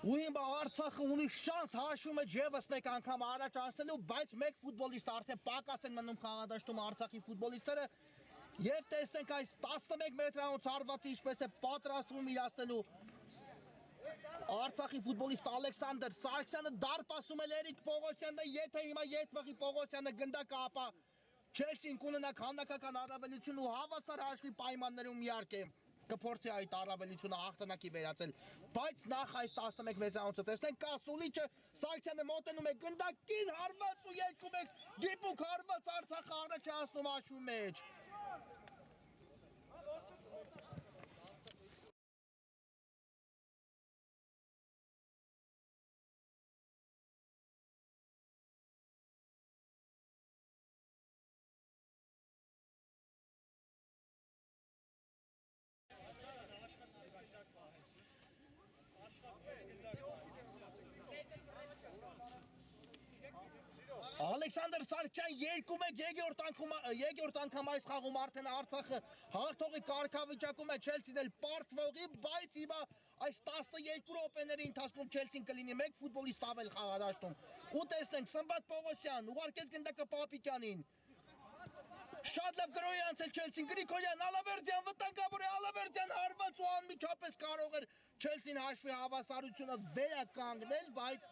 Ու հիմա Արցախը ունի շանս հաշվում է ևս մեկ անգամ առաջ անցնելու, բայց մեկ ֆուտբոլիստ արդեն պակաս են մնում խաղադաշտում Արցախի ֆուտբոլիստները եւ տեսնենք այս 11 մետրանոց հարվածը ինչպես է պատրաստվում իրացնելու Արցախի ֆուտբոլիստ Ալեքսանդր Սարգսյանը դարպասում է Լերիկ Պողոսյանը, եթե հիմա Ետմղի Պողոսյանը գնդակը, ապա Չելսին կունենա քանակական առավելություն ու հավասար հաշվի պայմաններում իհարկե կփորձի այդ առավելությունը հաղթանակի վերածել, բայց նախ այս 11 մետրանոցը տեսնենք, Կասուլիչը Սարգսյանը մոտենում է գնդակին հարված ու 2-1 դիպուկ հարված Արցախը առաջ է անցնում հաշվի մեջ։ Ալեքսանդր Սարգսյան 2-1 երկրորդ անգամ այս խաղում արդեն Արցախը հաղթողի կարգավիճակում է, Չելսին էլ պարտվողի, բայց հիմա այս 12 րոպեների ընթացքում Չելսին կլինի 1 ֆուտբոլիստ ավել խաղադաշտում։ Ու տեսնենք Սմբատ Պողոսյան ուղարկեց գնդակը Պապիկյանին։ Շատ լավ գրոհի անցել Չելսին, Գրիգորյան, Ալավերդյան վտանգավոր է, Ալավերդյան հարված ու անմիջապես կարող էր Չելսին հաշվի հավասարությունը վերականգնել, բայց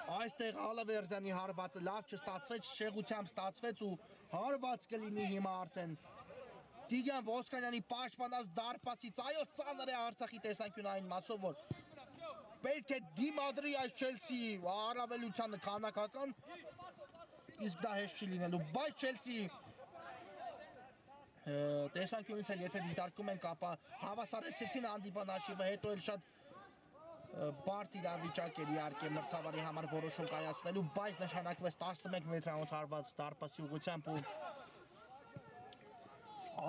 այստեղ Ալավերդյանի հարվածը լավ չստացվեց, շեղությամբ ստացվեց ու հարված կլինի հիմա արդեն Տիգրան Ոսկանյանի պաշտպանած դարպասից, այո, ծանր է Արցախի տեսանկյունային մասով, որ պետք է դիմադրի այս Չելսի առավելությանը քանակական, իսկ դա հեշտ չի լինելու, բայց Չելսի տեսանկյունից էլ եթե դիտարկում ենք, ապա հավասարեցեցին հանդիպան հաշիվը, հետո էլ շատ բարդ իրավիճակ էր իհարկե մրցավարի համար որոշում կայացնելու, բայց նշանակվեց 11 մետրանոց հարված դարպասի ուղղությամբ ու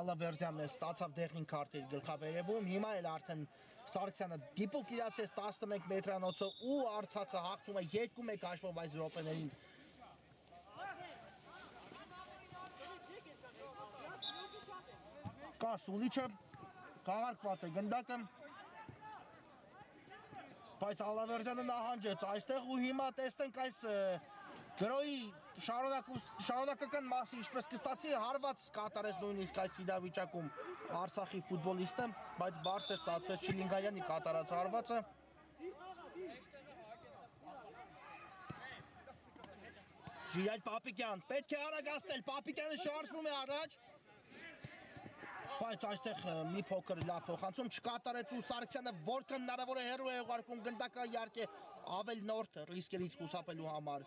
Ալավերդյանն էլ ստացավ դեղին քարտեր գլխավերևում, հիմա էլ արդեն Սարգսյանը դիպուկ իրացեց 11 մետրանոցը ու Արցախը հաղթում է 2-1 հաշվով այս րոպեներին։ Կա Սուլիչը, կաղարկված է գնդակը, բայց Ալավերդյանը նահանջեց այստեղ ու հիմա տեսնենք այս գրոհի շարունակական մասը ինչպես կստացի հարված կատարեց նույնիսկ այս իրավիճակում Արցախի ֆուտբոլիստը, բայց բարձր ստացվեց Շիլինգայանի կատարած հարվածը։ Ժիրայր Պապիկյան, պետք է արագացնել, Պապիկյանը շարժվում է առաջ, բայց այստեղ մի փոքր լավ փոխանցում չկատարեց ու Սարգսյանը որքան հնարավոր է հեռու է ուղարկում գնդակը իհարկե ավել նորդ ռիսկերից խուսափելու համար։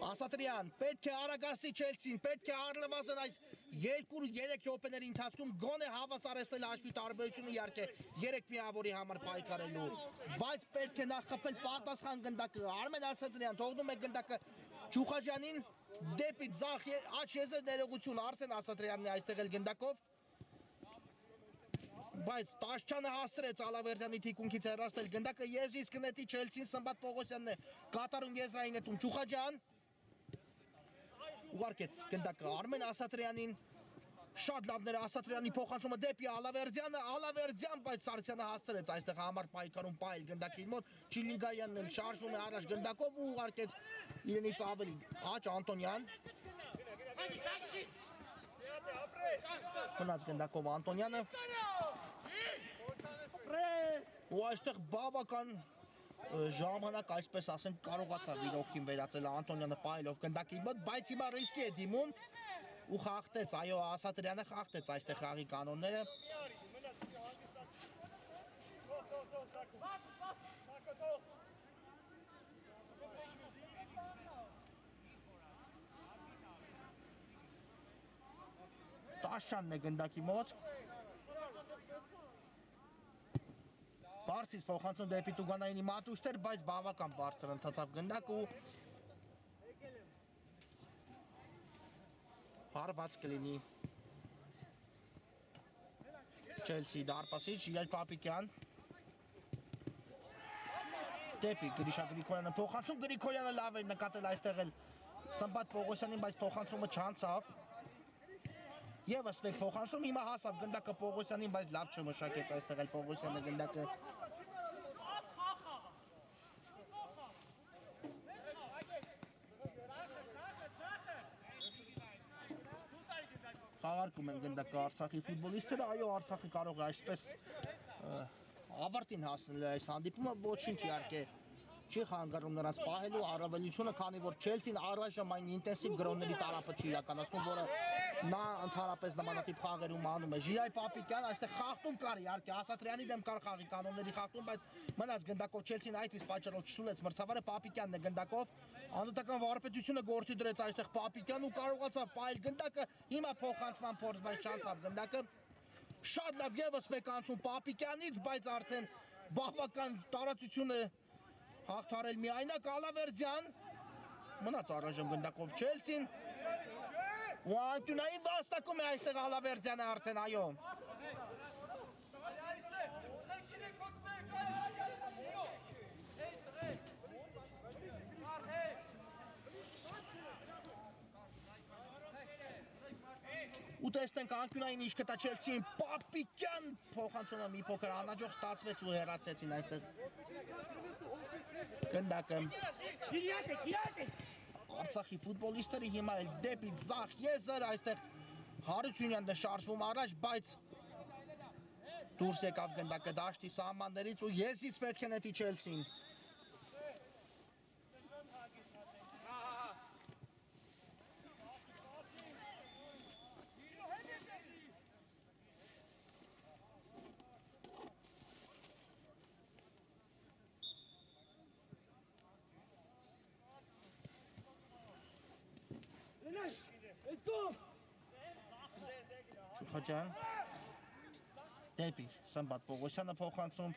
Ասատրյան, պետք է արագացնի Չելսին, պետք է առնվազն այս 2-3 րոպեների ընթացքում գոնե հավասարեցնել հաշվի տարբերությունը իհարկե 3 միավորի համար պայքարելու, բայց պետք է նախ խփել պատասխան գնդակը։ Արմեն Ասատրյան թողնում է գնդակը Ջուխաջյանին դեպի ձախ աջ եզր ներողություն Արսեն Ասատրյանն է այստեղ էլ գնդակով, բայց Տաշչյանը հասրեց Ալավերդյանի թիկունքից հեռացնել գնդակը եզրից կնետի Չելսին, Սմբատ Պողոսյանն է կատարում եզրային նետում Ջուխաջյան ուղարկեց գնդակը Արմեն Ասատրյանին, շատ լավներ Ասատրյանի փոխանցումը դեպի Ալավերդյանը, Ալավերդյան, բայց Սարգսյանը հասցրեց այստեղ համար պայքարում պայել գնդակի մոտ, Չիլինգայանն էլ շարժվում է առաջ գնդակով ու ուղարկեց իրենից ավելի աջ Անտոնյան։ Մնաց գնդակով Անտոնյանը։ Ու այստեղ բավական ժամանակ, այսպես ասենք, կարողացավ իր օգտին վերածել Անտոնյանը պայելով գնդակի մոտ, բայց հիմա ռիսկի է դիմում ու խախտեց, այո, Ասատրյանը խախտեց այստեղ խաղի կանոնները։ Տաշչյանն է գնդակի մոտ։ Բարձից փոխանցում դեպի Տուգանայինի Մատուշտեր, բայց բավական բարձր ընթացավ գնդակ ու հարված կլինի Չելսի դարպասից Ժիրայր Պապիկյան դեպի Գրիշա Գրիգորյանը փոխանցում, Գրիգորյանը լավ էր նկատել այստեղ էլ Սմբատ Պողոսյանին, բայց փոխանցումը չանցավ։ Եվս մեկ փոխանցում, հիմա հասավ գնդակը Պողոսյանին, բայց լավ չմշակեց այստեղ էլ Պողոսյանը գնդակը։ Խաղարկում են գնդակը Արցախի ֆուտբոլիստները, այո, Արցախը կարող է այսպես ավարտին հասնել այս հանդիպումը, ոչինչ իհարկե չի խանգարում նրանց պահելու առավելությունը, քանի որ Չելսին առայժմ այն ինտենսիվ գրոնների տարապը չի իրականացնում, որը նա ընդհանրապես նմանատիպ խաղերում անում է։ Ժիրայր Պապիկյան այստեղ խախտում կար իհարկե, Ասատրյանի դեմ կար խաղի կանոնների խախտում, բայց մնաց գնդակով Չելսին այդ իսկ պատճառով չսուլեց մրցավարը, Պապիկյանն է գնդակով, անհատական վարպետությունը գործի դրեց այստեղ Պապիկյան ու կարողացավ պայել գնդակը, հիմա փոխանցման փորձ, բայց չանցավ գնդակը։ Շատ լավ եւս մեկ անցում Պապիկյանից, բայց արդեն բավական տարածությունը հաղթարել միայնակ Ալավերդյան, մնաց առայժմ գնդակով Չելսին ու անկյունային վաստակում է այստեղ Ալավերդյանը արդեն, այո։ ու տեսնենք անկյունային ինչ կտա Չելսին, Պապիկյան փոխանցումը մի փոքր անհաջող ստացվեց ու հեռացեցին այստեղ գնդակը։ Արցախի ֆուտբոլիստները հիմա էլ դեպի ձախ եզր, այստեղ Հարությունյանն է շարժվում առաջ, բայց դուրս եկավ գնդակը դաշտի սահմաններից ու եզից պետք է նետի Չելսին։ Շուխաջյան դեպի Սմբատ Պողոսյանը փոխանցում,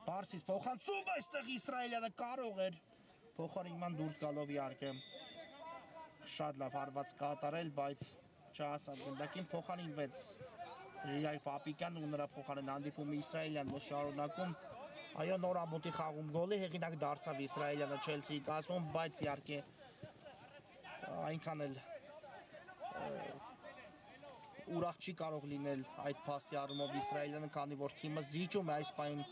Պարսից փոխանցում, այստեղ Իսրայելյանը կարող էր փոխարինման դուրս գալով իհարկե շատ լավ հարված կատարել, բայց չհասավ գնդակին, փոխարինվեց Լիլիթ Պապիկյանն ու նրա փոխարեն հանդիպումը Իսրայելյանն է շարունակում։ Այո, նոր ամոթի խաղում գոլի հեղինակ դարձավ Իսրայելյանը Չելսիի կազմում, բայց իհարկե այնքան էլ ուրախ չի կարող լինել այդ փաստի առումով Իսրայելյանը, քանի որ թիմը զիջում է այս պահին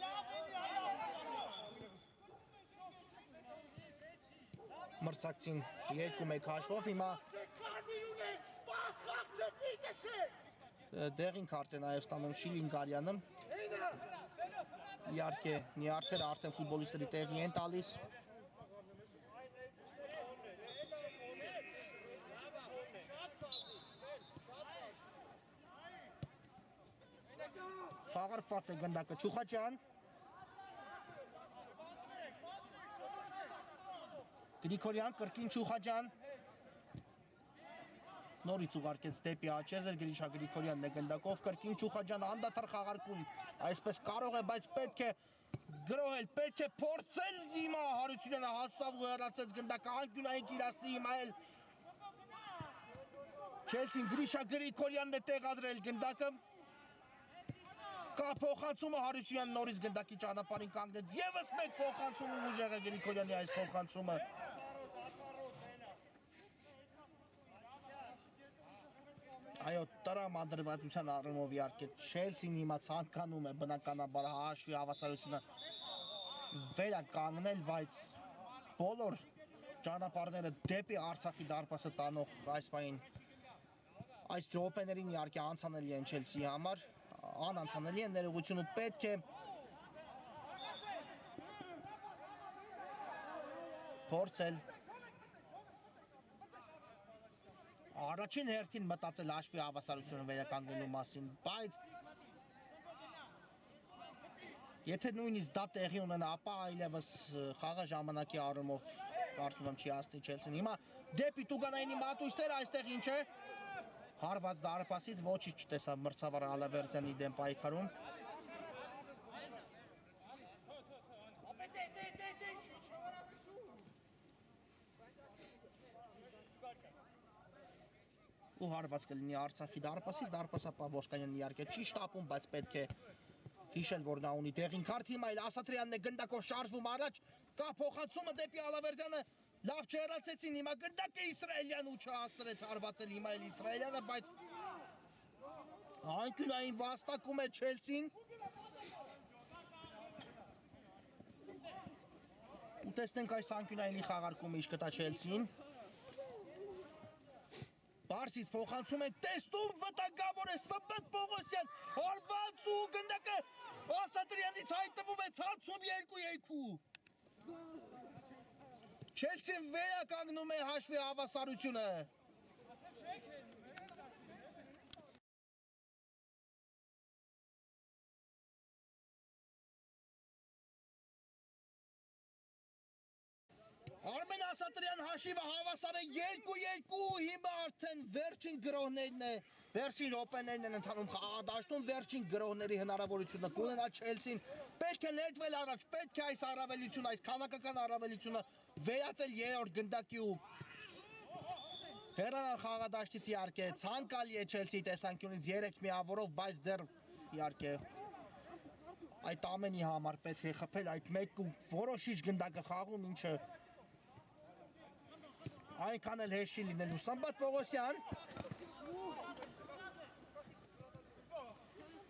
մրցակցին 2-1 հաշվով, հիմա դեղին քարտ է նաև ստանում Շիլինգարյանը, իհարկե նյարդերը արդեն ֆուտբոլիստերի տեղի են տալիս։ Խաղարկված է գնդակը Չուխաջյան, Գրիգորյան, կրկին Չուխաջյան, նորից ուղարկեց դեպի Աչեզեր, Գրիշա Գրիգորյանն է գնդակով, կրկին Չուխաջյանը անդադար խաղարկում, այսպես կարող է, բայց պետք է գրոհել, պետք է փորձել, հիմա Հարությունյանը հասավ ու հեռացեց գնդակը, անկյունային կիրասնի հիմա էլ Չելսին Գրիշա Գրիգորյանն է տեղադրել գնդակը, կա փոխանցումը, Հարությունյանը նորից գնդակի ճանապարհին կանգնեց, ևս մեկ փոխանցում ու ուժեղ է Գրիգորյանի այս փոխանցումը։ Այո, տրամադրվածության առումով իհարկե Չելսին հիմա ցանկանում է բնականաբար հաշվի հավասարությունը վերականգնել, բայց բոլոր ճանապարհները դեպի Արցախի դարպասը տանող այս պահին այս րոպեներին իհարկե անցանելի են Չելսիի համար, անանցանելի են, ներողությունը պետք է փորձել առաջին հերթին մտածել հաշվի հավասարությունը վերականգնելու մասին, բայց եթե նույնիսկ դա տեղի ունենա, ապա այլևս խաղա ժամանակի առումով կարծում եմ չի հասնի Չելսին։ Հիմա դեպի Տուգանայինի մատույցները այստեղ ինչ է։ Հարված դարպասից ոչինչ չտեսավ մրցավար Ալավերդյանի դեմ պայքարում։ Ու հարված կլինի Արցախի դարպասից, դարպասապահ Ոսկանյանն իհարկե չի շտապում, բայց պետք է հիշել, որ նա ունի տեղին քարտ, հիմա էլ Ասատրյանն է գնդակով շարժվում առաջ, կա փոխանցումը դեպի Ալավերդյանը, լավ չհեռացեցին, հիմա գնդակ է Իսրայելյան ու չհասցրեց հարվածել հիմա էլ Իսրայելյանը, բայց անկյունային վաստակում է Չելսին։ Ու տեսնենք այս անկյունայինի խաղարկումը ինչ կտա Չելսին։ Պարսից փոխանցում են, տեսնում վտանգավոր է Սմբատ Պողոսյան, հարված ու գնդակը Ասատրյանից հայտնվում է ցանցում 2-2։ Չելսին վերականգնում է հաշվի հավասարությունը։ Արմեն Ասատրյան հաշիվը հավասար է 2-2, հիմա արդեն վերջին գրոհներն է, վերջին րոպեներն են ընթանում խաղադաշտում, վերջին գրոհների հնարավորությունը կունենա Չելսին, պետք է ներդվել առաջ, պետք է այս առավելությունը, այս քանակական առավելությունը վերածել երրորդ գնդակի ու հեռանալ խաղադաշտից իհարկե ցանկալի է Չելսիի տեսանկյունից 3 միավորով, բայց դեռ իհարկե այդ ամենի համար պետք է խփել այդ մեկ ու որոշիչ գնդակը խաղում, ինչը այնքան էլ հեշտ չի լինելու։ Սմբատ Պողոսյան,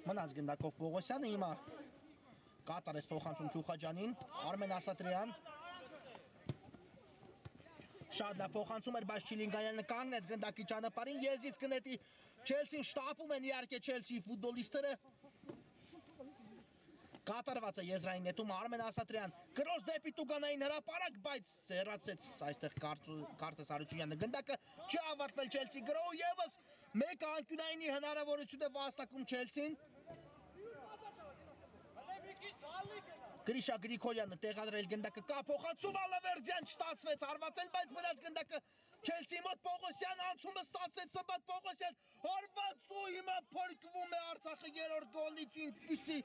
Մնաց գնդակով Պողոսյանը հիմա կատարեց փոխանցում Չուխաջանին, Արմեն Ասատրյան շատ լավ փոխանցում էր, բայց Չիլինգայանը կանգնեց գնդակի ճանապարհին, եզից կնետի Չելսին շտապում են իհարկե Չելսիի ֆուտբոլիստները կատարված է եզրային նետում Արմեն Ասատրյան կրոս դեպի Տուգանային հրապարակ, բայց հեռացեց այստեղ Կարծես Հարությունյանը գնդակը չի ավարտվել Չելսի գրոհ եւս մեկ անկյունայինի հնարավորություն է վաստակում Չելսին Գրիշա Գրիգորյանը տեղադրել գնդակը կա փոխանցում Ալավերդյան չստացվեց հարվածել, բայց մնաց գնդակը Չելսի մոտ Պողոսյան անցումը ստացվեց Սմբատ Պողոսյան հարվածու հիմա փրկվում է Արցախը երրորդ գոլից ինչպիսի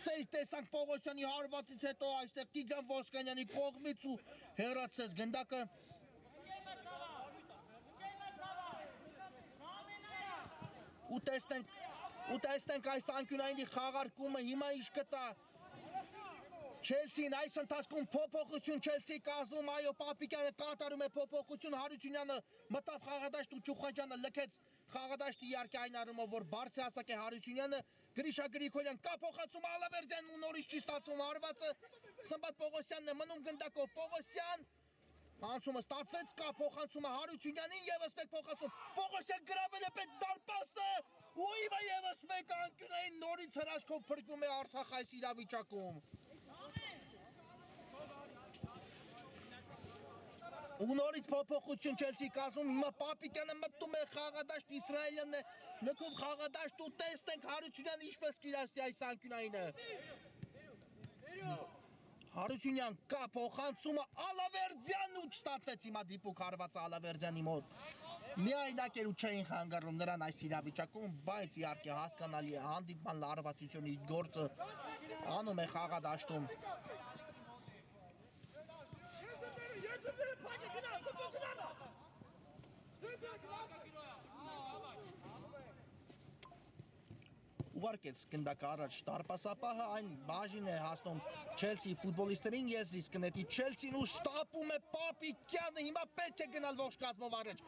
սեր տեսանք Պողոսյանի հարվածից հետո այստեղ Տիգրան Ոսկանյանի կողմից ու հեռացեց գնդակը ու տեսնենք այս անկյունայինի խաղարկումը հիմա ինչ կտա Չելսին այս ընթացքում փոփոխություն Չելսի կազմում այո Պապիկյանը կատարում է փոփոխություն Հարությունյանը մտավ խաղադաշտ ու Չուխաջյանը լքեց խաղադաշտի իհարկե այն առումով որ բարձր հասակ է Հարությունյանը Գրիշա Գրիգորյան կա փոխանցում Ալավերդյանն ու նորից չի ստացվում հարվածը Սմբատ Պողոսյանն է մնում գնդակով Պողոսյան Անցումը ստացվեց կա փոխանցումը Հարությունյանին եւս մեկ փոխանցում Պողոսյան գրավել է պետ դարպասը ու հիմա եւս մեկ անկյունային նորից հրաշքով փրկվում է Արցախ այս իրավիճակում ու նորից փոփոխություն Չելսի կազմում հիմա Պապիկյանը մտնում է խաղադաշտ Իսրայելյանն է լքում խաղադաշտ ու տեսնենք Հարությունյանը ինչպես կիրասի այս անկյունայինը Հարությունյան կա փոխանցումը Ալավերդյանն ու չստացվեց հիմա դիպուկ հարվածը Ալավերդյանի մոտ միայնակ էր ու չէին խանգարում նրան այս իրավիճակում բայց իհարկե հասկանալի է հանդիպման լարվածությունի գործը անում է խաղադաշտում Ուղարկեց գնդակը առաջ Տարպասապահը այն բաժին է հասնում Չելսի ֆուտբոլիստերին եզրից կնետի Չելսին ու շտապում է Պապիկյանը հիմա պետք է գնալ ողջ կազմով առաջ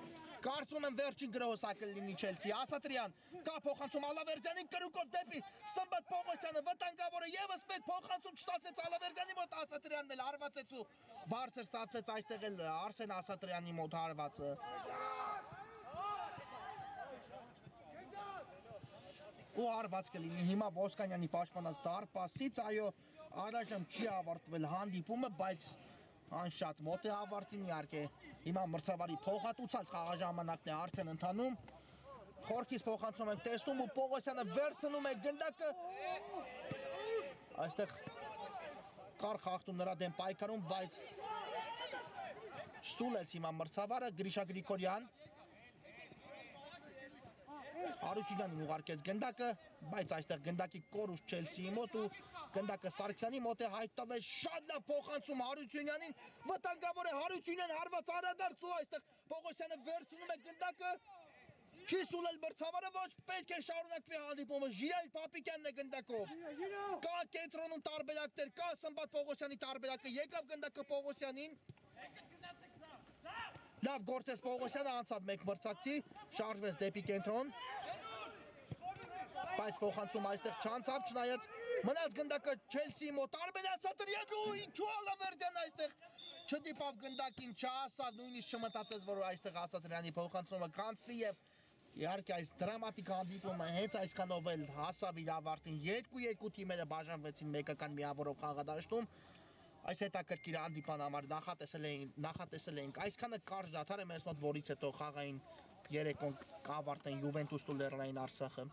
Կարծում եմ վերջին գրոհոսակը լինի Չելսի Ասատրյան կա փոխանցում Ալավերդյանին կրուկով դեպի Սմբատ Պողոսյանը վտանգավոր է եւս մեկ փոխանցում չստացվեց Ալավերդյանի մոտ Ասատրյանն էլ հարվածեց ու բարձր ստացվեց այստեղ էլ Արսեն Ասատրյանի մոտ հարվածը ու հարված կլինի հիմա Ոսկանյանի պաշտպանած դարպասից այո առայժմ չի ավարտվել հանդիպումը բայց անշատ մոտ է ավարտին իհարկե հիմա մրցավարի փոխհատուցած խաղաժամանակն է արդեն ընթանում խորքից փոխանցում ենք տեսնում ու Պողոսյանը վերցնում է գնդակը այստեղ կար խախտում նրա դեմ պայքարում բայց շտուլեց հիմա մրցավարը Գրիշա Գրիգորյան Հարությունյանին ուղարկեց գնդակը, բայց այստեղ գնդակի կորուս Չելսիի մոտ ու գնդակը Սարգսյանի մոտ է հայտնվել շատ լավ փոխանցում Հարությունյանին, վտանգավոր է Հարությունյան հարված անդրադարձ ու այստեղ Պողոսյանը վերցնում է գնդակը, չի սուլել մրցավարը, ոչ պետք է շարունակվի հանդիպումը, Ժիրայր Պապիկյանն է գնդակով, կա կենտրոնում տարբերակներ, կա Սմբատ Պողոսյանի տարբերակը, եկավ գնդակը Պողոսյանին, լավ գործեց Պողոսյանը անցավ մեկ մրցակցի, շարժվեց դեպի կենտրոն, բայց փոխանցում այստեղ չանցավ, չնայած մնաց գնդակը Չելսիի մոտ Արմեն Ասատրյանն ու ինչու Ալավերդյան այստեղ չդիպավ գնդակին, չհասավ, նույնիսկ չմտածեց, որ այստեղ Ասատրյանի փոխանցումը կանցնի եւ իհարկե այս դրամատիկ հանդիպումը հենց այսքանով էլ հասավ իր ավարտին 2-2 թիմերը բաժանվեցին մեկական միավորով խաղադաշտում Այս հետաքրքիր հանդիպան համար նախատեսել էինք այսքանը կարճ դադար է մեզ մոտ որից հետո խաղային երեկոն կավարտեն Յուվենտուսն ու Լեռնային Արցախը